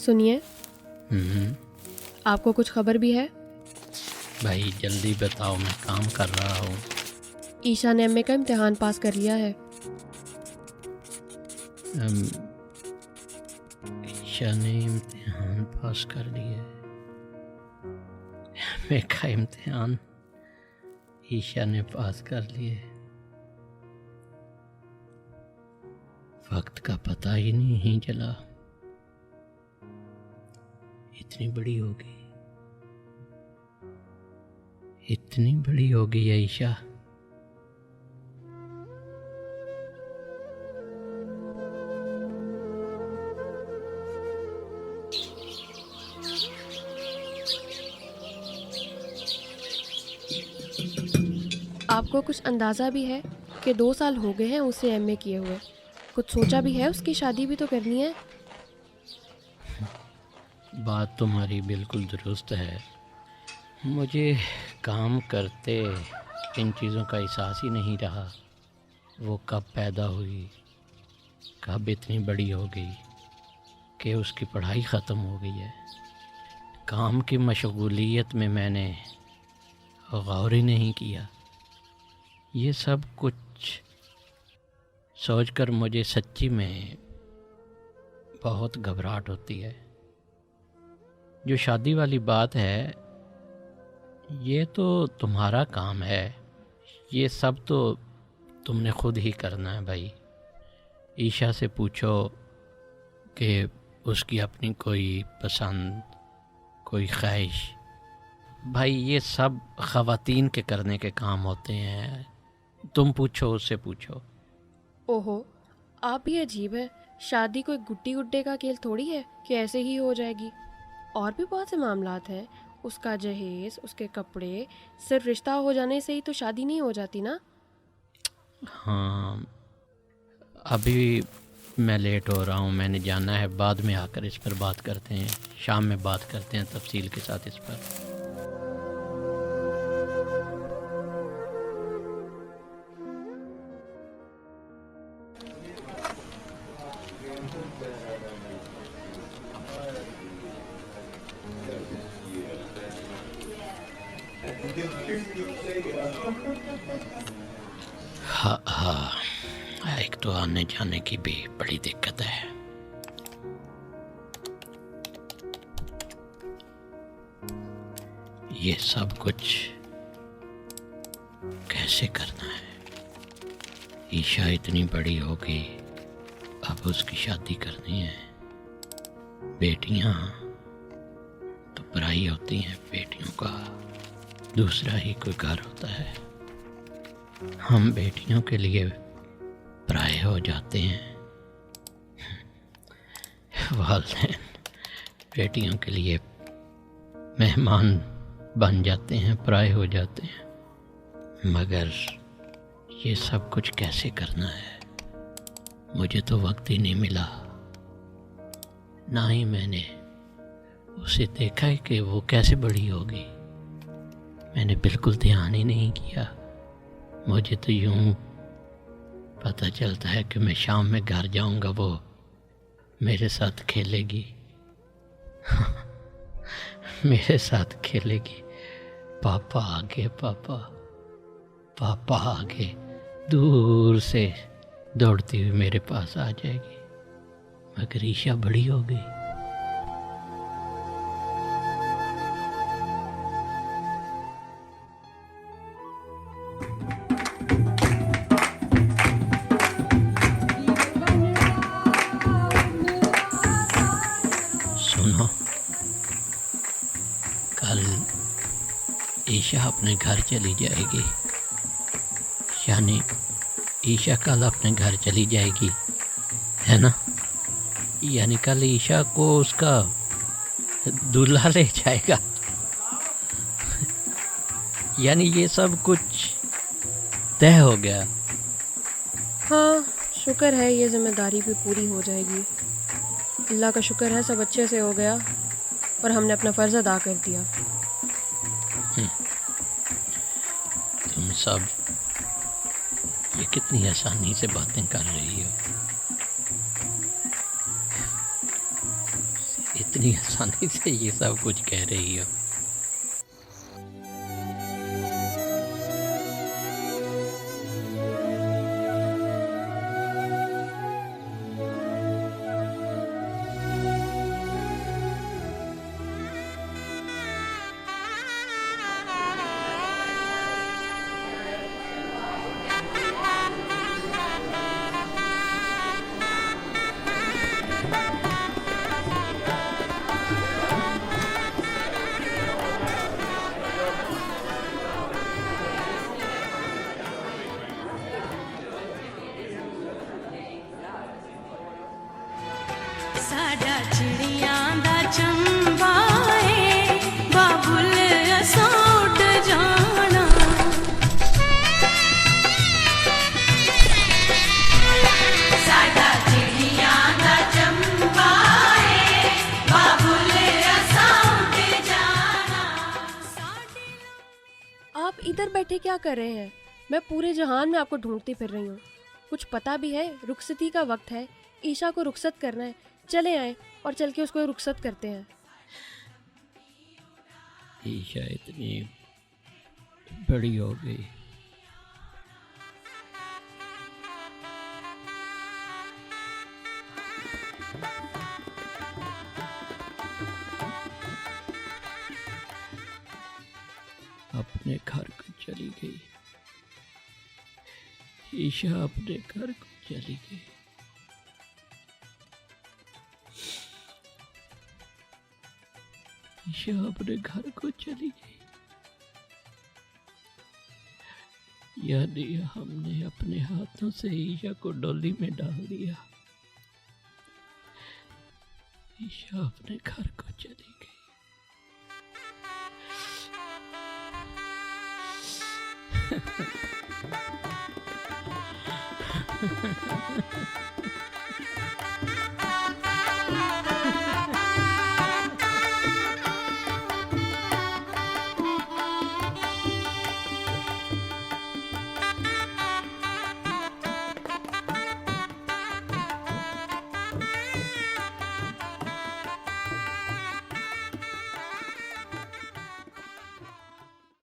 सुनिए, हम्म। आपको कुछ खबर भी है? भाई जल्दी बताओ, मैं काम कर रहा हूँ। ईशा ने एमए का इम्तिहान पास कर लिया है। ईशा ने इम्तिहान पास कर लिया है। एमए का इम्तिहान ईशा ने पास कर लिया है। वक्त का पता ही नहीं चला। इतनी बड़ी होगी, इतनी बड़ी हो गई है ईशा। आपको कुछ अंदाज़ा भी है कि 2 साल हो गए हैं उसे एमए किए हुए? कुछ सोचा भी है? उसकी शादी भी तो करनी है। बात तुम्हारी बिल्कुल दुरुस्त है। मुझे काम करते इन चीज़ों का एहसास ही नहीं रहा। वो कब पैदा हुई, कब इतनी बड़ी हो गई कि उसकी पढ़ाई ख़त्म हो गई है। काम की मशगूलियत में मैंने गौर ही नहीं किया। ये सब कुछ सोचकर मुझे सच्ची में बहुत घबराहट होती है। जो शादी वाली बात है, ये तो तुम्हारा काम है। ये सब तो तुमने खुद ही करना है भाई। ईशा से पूछो कि उसकी अपनी कोई पसंद, कोई ख्वाहिश। भाई ये सब ख़वातीन के करने के काम होते हैं। तुम पूछो, उससे पूछो। ओहो, आप भी अजीब है। शादी कोई गुड्डी गुड्डे का खेल थोड़ी है कि ऐसे ही हो जाएगी। और भी बहुत से मामलात हैं। उसका जहेज, उसके कपड़े, सिर्फ रिश्ता हो जाने से ही तो शादी नहीं हो जाती ना। हाँ, अभी मैं लेट हो रहा हूँ, मैंने जाना है। बाद में आकर इस पर बात करते हैं, शाम में बात करते हैं तफसील के साथ इस पर। हाँ हाँ, एक तो आने जाने की भी बड़ी दिक्कत है। ये सब कुछ कैसे करना है? ईशा इतनी बड़ी हो गई, अब उसकी शादी करनी है। बेटियां तो पराई होती हैं, बेटियों का दूसरा ही कोई घर होता है। हम बेटियों के लिए पराए हो जाते हैं। वालिदैन बेटियों के लिए मेहमान बन जाते हैं, पराए हो जाते हैं। मगर ये सब कुछ कैसे करना है? मुझे तो वक्त ही नहीं मिला। ना ही मैंने उसे देखा है कि वो कैसे बड़ी होगी। मैंने बिल्कुल ध्यान ही नहीं किया। मुझे तो यूं पता चलता है कि मैं शाम में घर जाऊंगा, वो मेरे साथ खेलेगी। मेरे साथ खेलेगी। पापा आगे, पापा, पापा आगे, दूर से दौड़ती हुई मेरे पास आ जाएगी। मगर ईशा बड़ी हो गई। सुनो, कल ईशा अपने घर चली जाएगी। यानी ईशा कल अपने घर चली जाएगी, है ना? यानी कल ईशा को उसका दूल्हा ले जाएगा। यानी ये सब कुछ तय हो गया। हाँ, शुक्र है ये जिम्मेदारी भी पूरी हो जाएगी। अल्लाह का शुक्र है सब अच्छे से हो गया और हमने अपना फ़र्ज़ अदा कर दिया। तुम सब ये कितनी आसानी से बातें कर रही हो। इतनी आसानी से ये सब कुछ कह रही हो? साडा चिड़ियां दा चंबा है बाबुल असां उड़ जाना। साडा चिड़ियां दा चंबा है बाबुल असां उड़ जाना। आप इधर बैठे क्या कर रहे हैं? मैं पूरे जहान में आपको ढूंढती फिर रही हूँ। कुछ पता भी है? रुखसती का वक्त है, ईशा को रुखसत करना है। चले आए और चल के उसको रुखसत करते हैं। ईशा इतनी बड़ी हो गई, अपने घर को चली गई। ईशा अपने घर को चली गई। ईशा अपने घर को चली गई। यानी हमने अपने हाथों से ईशा को डोली में डाल दिया। ईशा अपने घर को चली गई।